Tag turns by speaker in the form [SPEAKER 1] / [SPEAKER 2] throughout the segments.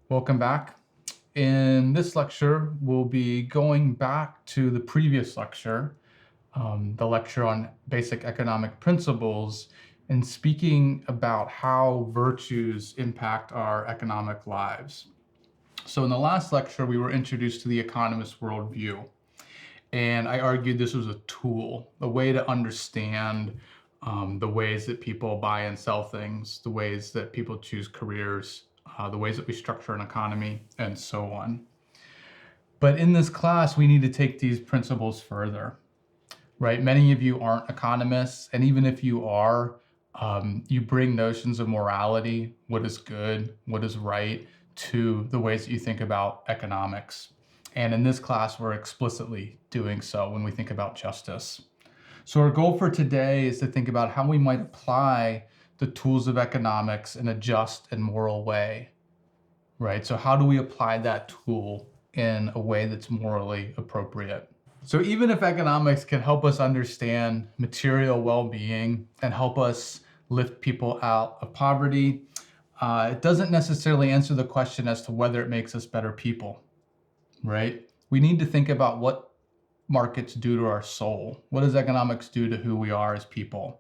[SPEAKER 1] Welcome back. In this lecture, we'll be going back to the previous lecture, the lecture on basic economic principles, and speaking about how virtues impact our economic lives. So in the last lecture, we were introduced to the economist worldview, and I argued this was a tool, a way to understand the ways that people buy and sell things, the ways that people choose careers, the ways that we structure an economy, and so on. But in this class, we need to take these principles further, right? Many of you aren't economists, and even if you are, you bring notions of morality, what is good, what is right, to the ways that you think about economics. And in this class, we're explicitly doing so when we think about justice. So our goal for today is to think about how we might apply the tools of economics in a just and moral way, right? So how do we apply that tool in a way that's morally appropriate? So even if economics can help us understand material well-being and help us lift people out of poverty, it doesn't necessarily answer the question as to whether it makes us better people, right? We need to think about what markets do to our soul. What does economics do to who we are as people,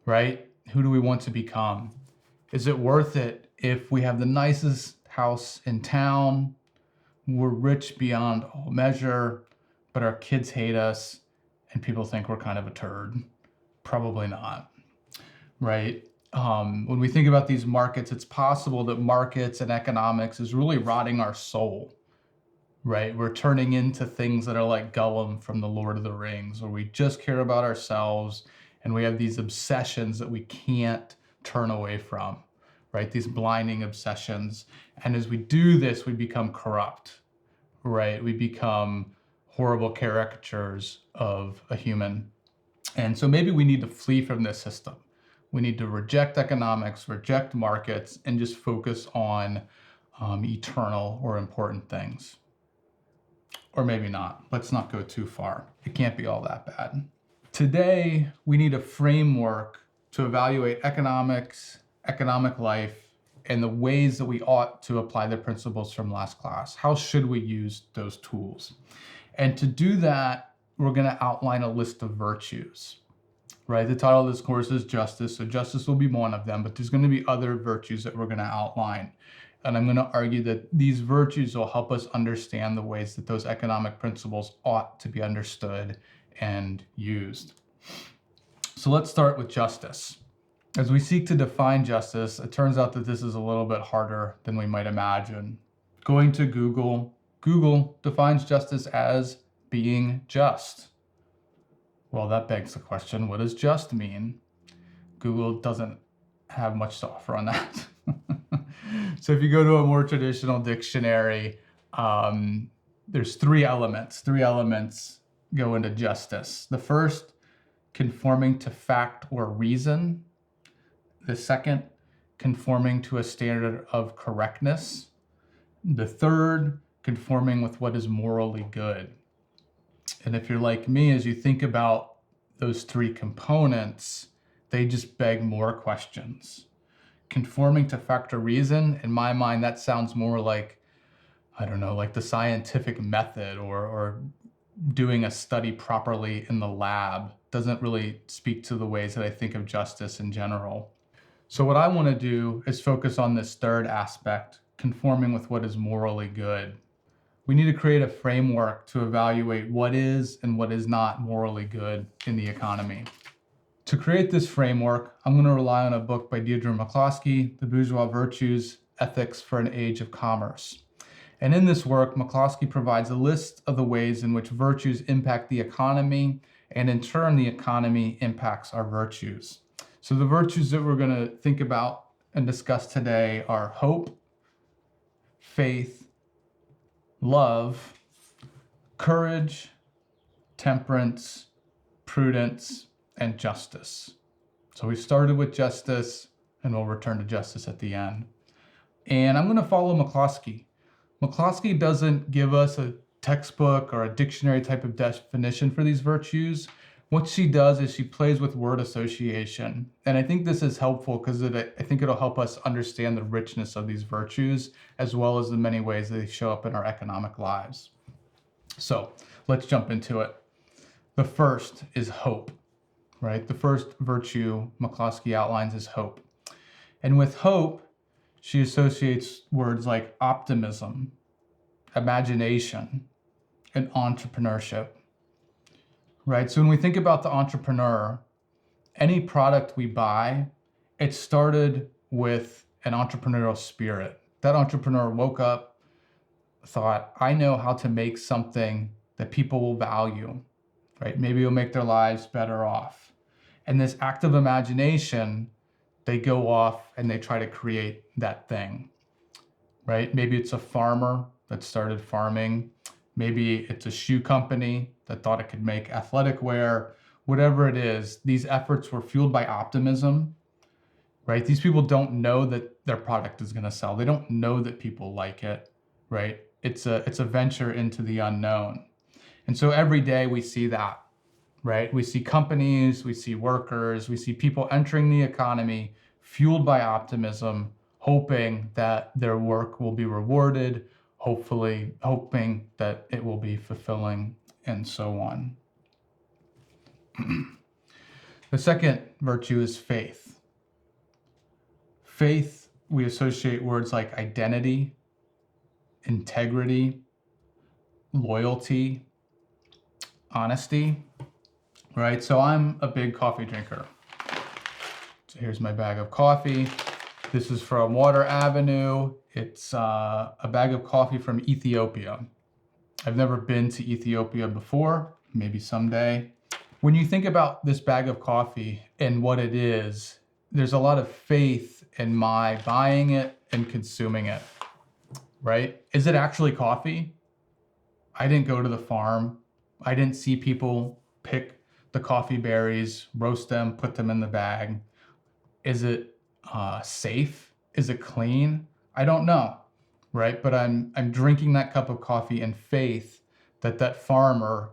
[SPEAKER 1] right? Who do we want to become? Is it worth it if we have the nicest house in town, we're rich beyond all measure, but our kids hate us and people think we're kind of a turd? Probably not, right? When we think about these markets, it's possible that markets and economics is really rotting our soul, right? We're turning into things that are like Gollum from the Lord of the Rings, where we just care about ourselves and we have these obsessions that we can't turn away from, right? These blinding obsessions. And as we do this, we become corrupt, right? We become horrible caricatures of a human. And so maybe we need to flee from this system. We need to reject economics, reject markets, and just focus on eternal or important things. Or maybe not. Let's not go too far. It can't be all that bad. Today, we need a framework to evaluate economics, economic life, and the ways that we ought to apply the principles from last class. How should we use those tools? And to do that, we're going to outline a list of virtues, right? The title of this course is Justice, so justice will be one of them, but there's going to be other virtues that we're going to outline. And I'm going to argue that these virtues will help us understand the ways that those economic principles ought to be understood and used. So let's start with justice. As we seek to define justice, it turns out that this is a little bit harder than we might imagine. Going to Google defines justice as being just. Well, that begs the question, what does just mean? Google doesn't have much to offer on that. So if you go to a more traditional dictionary, there's three elements. Three elements go into justice. The first, conforming to fact or reason. The second, conforming to a standard of correctness. The third, conforming with what is morally good. And if you're like me, as you think about those three components, they just beg more questions. Conforming to fact or reason, in my mind, that sounds more like, I don't know, like the scientific method or doing a study properly in the lab. Doesn't really speak to the ways that I think of justice in general. So what I want to do is focus on this third aspect, conforming with what is morally good. We need to create a framework to evaluate what is and what is not morally good in the economy. To create this framework, I'm going to rely on a book by Deirdre McCloskey, The Bourgeois Virtues, Ethics for an Age of Commerce. And in this work, McCloskey provides a list of the ways in which virtues impact the economy, and in turn, the economy impacts our virtues. So the virtues that we're going to think about and discuss today are hope, faith, love, courage, temperance, prudence, and justice. So we started with justice, and we'll return to justice at the end. And I'm going to follow McCloskey. McCloskey doesn't give us a textbook or a dictionary type of definition for these virtues, What she does is she plays with word association. And I think this is helpful because I think it'll help us understand the richness of these virtues, as well as the many ways they show up in our economic lives. So let's jump into it. The first is hope, right? The first virtue McCloskey outlines is hope. And with hope, she associates words like optimism, imagination, and entrepreneurship, right? So when we think about the entrepreneur, any product we buy, it started with an entrepreneurial spirit. That entrepreneur woke up, thought, I know how to make something that people will value, right? Maybe it'll make their lives better off. And this active imagination, they go off and they try to create that thing, right? Maybe it's a farmer that started farming. Maybe it's a shoe company that thought it could make athletic wear. Whatever it is, these efforts were fueled by optimism, right? These people don't know that their product is going to sell. They don't know that people like it, right? It's a venture into the unknown. And so every day we see that, right? We see companies, we see workers, we see people entering the economy fueled by optimism, hoping that their work will be rewarded, hopefully hoping that it will be fulfilling, and so on. The second virtue is faith. Faith, we associate words like identity, integrity, loyalty, honesty, right? So I'm a big coffee drinker. So here's my bag of coffee. This is from Water Avenue. It's a bag of coffee from Ethiopia. I've never been to Ethiopia before, maybe someday. When you think about this bag of coffee and what it is, there's a lot of faith in my buying it and consuming it, right? Is it actually coffee? I didn't go to the farm. I didn't see people pick the coffee berries, roast them, put them in the bag. Is it safe? Is it clean? I don't know, right? But I'm drinking that cup of coffee in faith that that farmer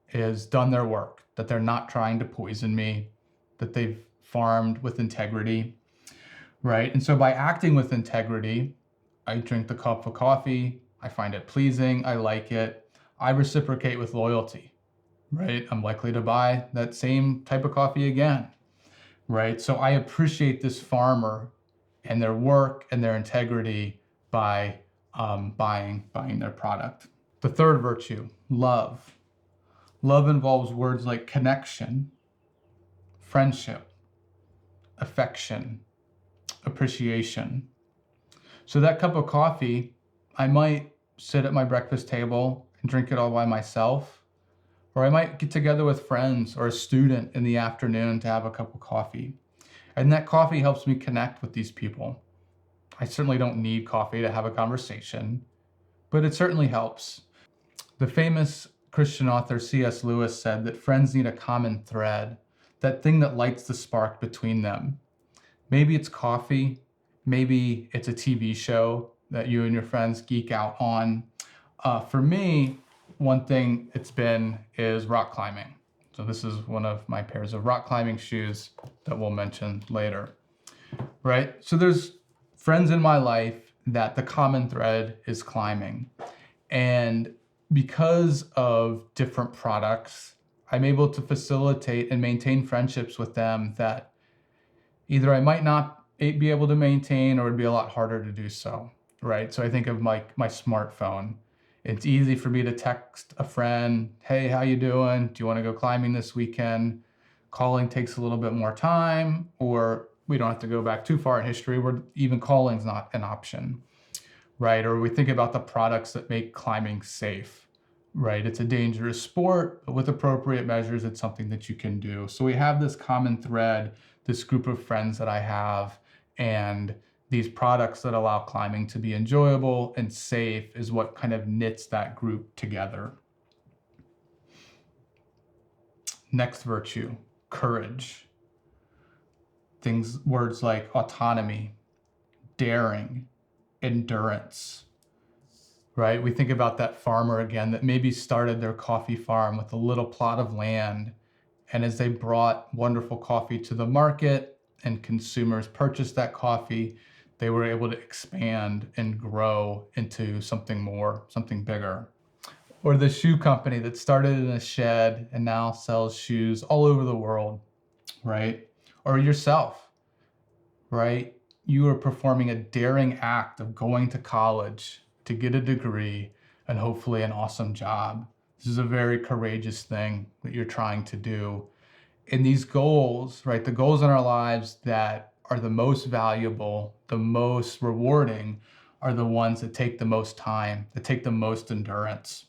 [SPEAKER 1] has done their work, that they're not trying to poison me, that they've farmed with integrity, right? And so by acting with integrity, I drink the cup of coffee, I find it pleasing, I like it, I reciprocate with loyalty, right? I'm likely to buy that same type of coffee again, right? So I appreciate this farmer and their work and their integrity by buying their product. The third virtue, love. Love involves words like connection, friendship, affection, appreciation. So that cup of coffee, I might sit at my breakfast table and drink it all by myself, or I might get together with friends or a student in the afternoon to have a cup of coffee. And that coffee helps me connect with these people. I certainly don't need coffee to have a conversation, but it certainly helps. The famous Christian author C.S. Lewis said that friends need a common thread, that thing that lights the spark between them. Maybe it's coffee, maybe it's a TV show that you and your friends geek out on. For me, one thing it's been is rock climbing. So this is one of my pairs of rock climbing shoes that we'll mention later, right? So there's friends in my life that the common thread is climbing. And because of different products, I'm able to facilitate and maintain friendships with them that either I might not be able to maintain or it'd be a lot harder to do so, right? So I think of my smartphone. It's easy for me to text a friend, hey, how you doing? Do you want to go climbing this weekend? Calling takes a little bit more time, or we don't have to go back too far in history where even calling's not an option, right? Or we think about the products that make climbing safe, right? It's a dangerous sport, but with appropriate measures, it's something that you can do. So we have this common thread, this group of friends that I have, and these products that allow climbing to be enjoyable and safe is what kind of knits that group together. Next virtue, courage. Words like autonomy, daring, endurance, right? We think about that farmer again that maybe started their coffee farm with a little plot of land And as they brought wonderful coffee to the market and consumers purchased that coffee, they were able to expand and grow into something more, something bigger. Or the shoe company that started in a shed and now sells shoes all over the world, right? Or yourself, right? You are performing a daring act of going to college to get a degree and hopefully an awesome job. This is a very courageous thing that you're trying to do. And these goals, right? The goals in our lives that are the most valuable, the most rewarding, are the ones that take the most time, that take the most endurance,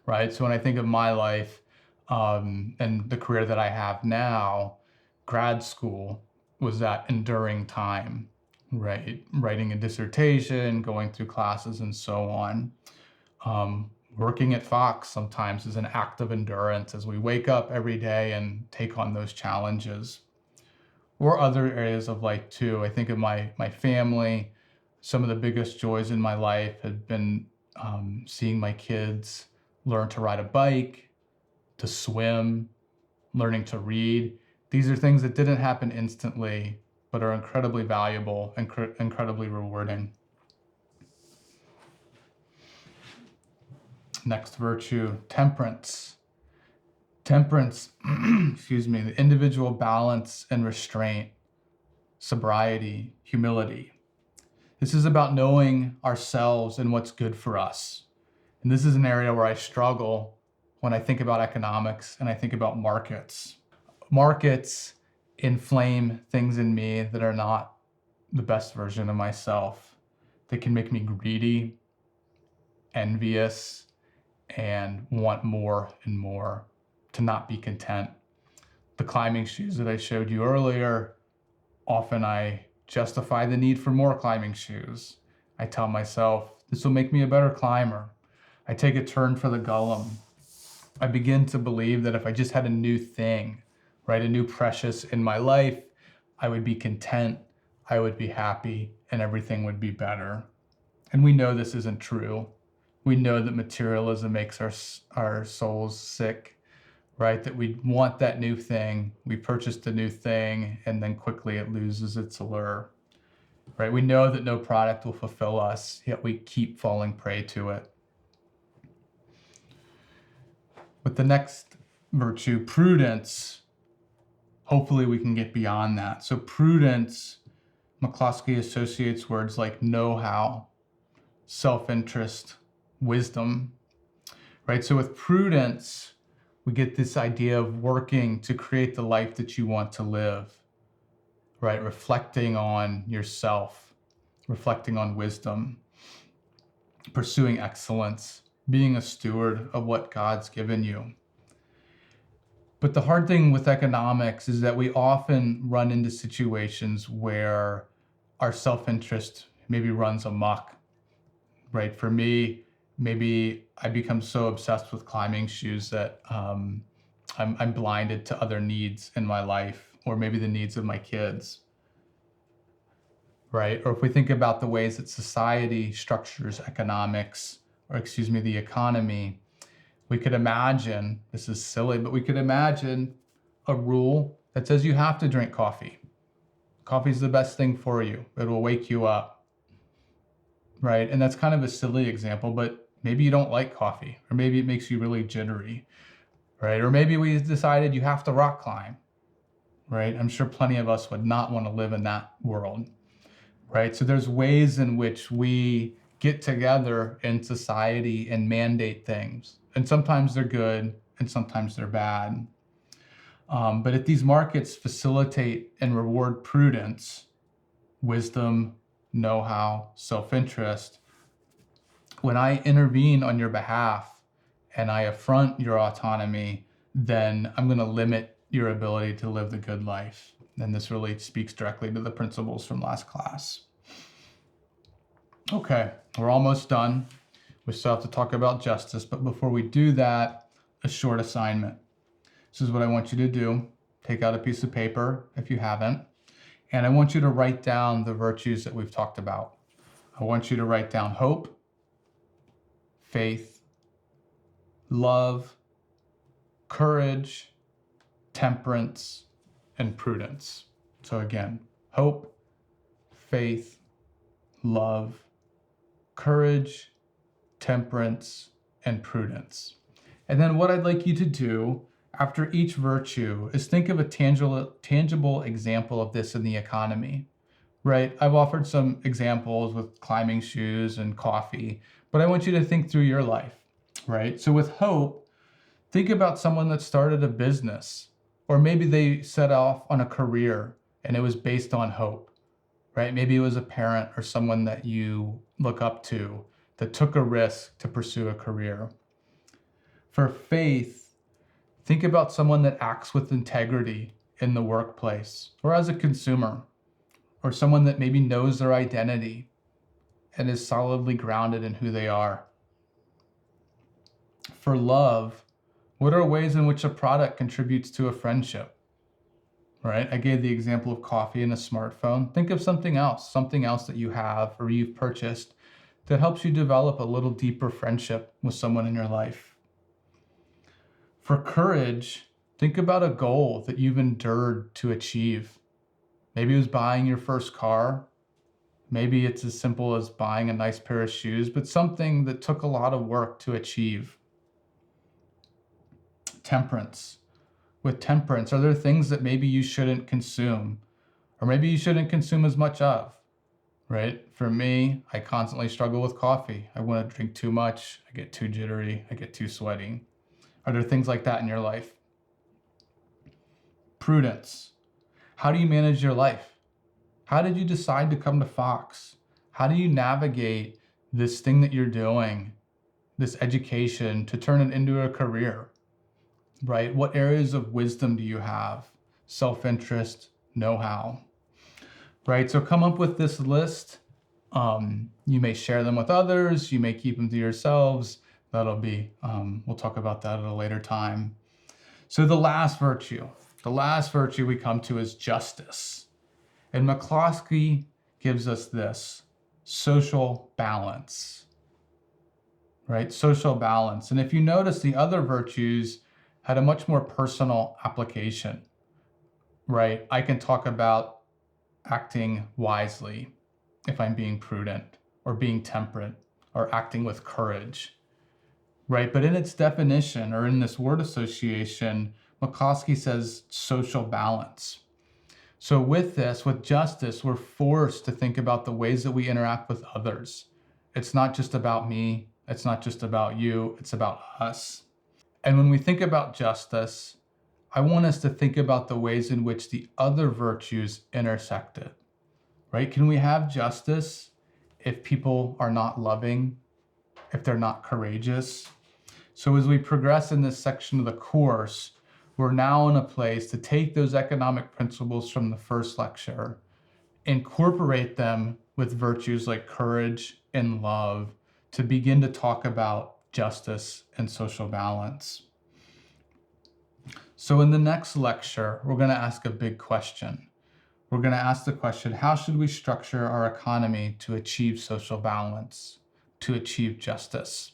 [SPEAKER 1] right? So when I think of my life and the career that I have now, grad school was that enduring time, right? Writing a dissertation, going through classes, and so on. Working at Fox sometimes is an act of endurance as we wake up every day and take on those challenges. Or other areas of life too. I think of my family. Some of the biggest joys in my life have been seeing my kids learn to ride a bike, to swim, learning to read. These are things that didn't happen instantly, but are incredibly valuable and incredibly rewarding. Next virtue, temperance. Temperance, excuse me, the individual balance and restraint, sobriety, humility. This is about knowing ourselves and what's good for us. And this is an area where I struggle when I think about economics and I think about markets. Markets inflame things in me that are not the best version of myself. They can make me greedy, envious, and want more and more, to not be content. The climbing shoes that I showed you earlier, often I justify the need for more climbing shoes. I tell myself, this will make me a better climber. I take a turn for the Gollum. I begin to believe that if I just had a new thing, right, a new precious in my life, I would be content, I would be happy, and everything would be better. And we know this isn't true. We know that materialism makes our souls sick, right? That we want that new thing, we purchase the new thing, and then quickly it loses its allure, right? We know that no product will fulfill us, yet we keep falling prey to it. With the next virtue, prudence, hopefully we can get beyond that. So prudence, McCloskey associates words like know-how, self-interest, wisdom, right? So with prudence, we get this idea of working to create the life that you want to live, right? Reflecting on yourself, reflecting on wisdom, pursuing excellence, being a steward of what God's given you. But the hard thing with economics is that we often run into situations where our self-interest maybe runs amok, right? For me, maybe I become so obsessed with climbing shoes that I'm blinded to other needs in my life, or maybe the needs of my kids, right? Or if we think about the ways that society structures economics, or excuse me, the economy, we could imagine, this is silly, but we could imagine a rule that says you have to drink coffee. Coffee is the best thing for you. It will wake you up, right? And that's kind of a silly example, but maybe you don't like coffee, or maybe it makes you really jittery, right? Or maybe we decided you have to rock climb, right? I'm sure plenty of us would not want to live in that world, right? So there's ways in which we get together in society and mandate things. And sometimes they're good and sometimes they're bad. But if these markets facilitate and reward prudence, wisdom, know-how, self-interest, when I intervene on your behalf and I affront your autonomy, then I'm going to limit your ability to live the good life. And this really speaks directly to the principles from last class. Okay, we're almost done. We still have to talk about justice, but before we do that, a short assignment. This is what I want you to do. Take out a piece of paper if you haven't, and I want you to write down the virtues that we've talked about. I want you to write down hope, faith, love, courage, temperance, and prudence. So again, hope, faith, love, courage, temperance, and prudence. And then what I'd like you to do after each virtue is think of a tangible example of this in the economy, right? I've offered some examples with climbing shoes and coffee, but I want you to think through your life, right? So with hope, think about someone that started a business, or maybe they set off on a career and it was based on hope, right? Maybe it was a parent or someone that you look up to that took a risk to pursue a career. For faith, think about someone that acts with integrity in the workplace or as a consumer, or someone that maybe knows their identity and is solidly grounded in who they are. For love, what are ways in which a product contributes to a friendship, right? I gave the example of coffee and a smartphone. Think of something else that you have or you've purchased that helps you develop a little deeper friendship with someone in your life. For courage, think about a goal that you've endured to achieve. Maybe it was buying your first car. Maybe it's as simple as buying a nice pair of shoes, but something that took a lot of work to achieve. Temperance. With temperance, are there things that maybe you shouldn't consume, or maybe you shouldn't consume as much of, right? For me, I constantly struggle with coffee. I want to drink too much. I get too jittery. I get too sweaty. Are there things like that in your life? Prudence. How do you manage your life? How did you decide to come to Fox? How do you navigate this thing that you're doing, this education, to turn it into a career, right? What areas of wisdom do you have? Self-interest, know-how, right? So come up with this list. You may share them with others. You may keep them to yourselves. That'll be, we'll talk about that at a later time. So the last virtue we come to is justice. And McCloskey gives us this: social balance, right? Social balance. And if you notice, the other virtues had a much more personal application, right? I can talk about acting wisely if I'm being prudent, or being temperate, or acting with courage, right? But in its definition, or in this word association, McCloskey says social balance. So with this, with justice, we're forced to think about the ways that we interact with others. It's not just about me. It's not just about you. It's about us. And when we think about justice, I want us to think about the ways in which the other virtues intersect it, right? Can we have justice if people are not loving, if they're not courageous? So as we progress in this section of the course, we're now in a place to take those economic principles from the first lecture, incorporate them with virtues like courage and love to begin to talk about justice and social balance. So in the next lecture, we're going to ask a big question. We're going to ask the question, how should we structure our economy to achieve social balance, to achieve justice?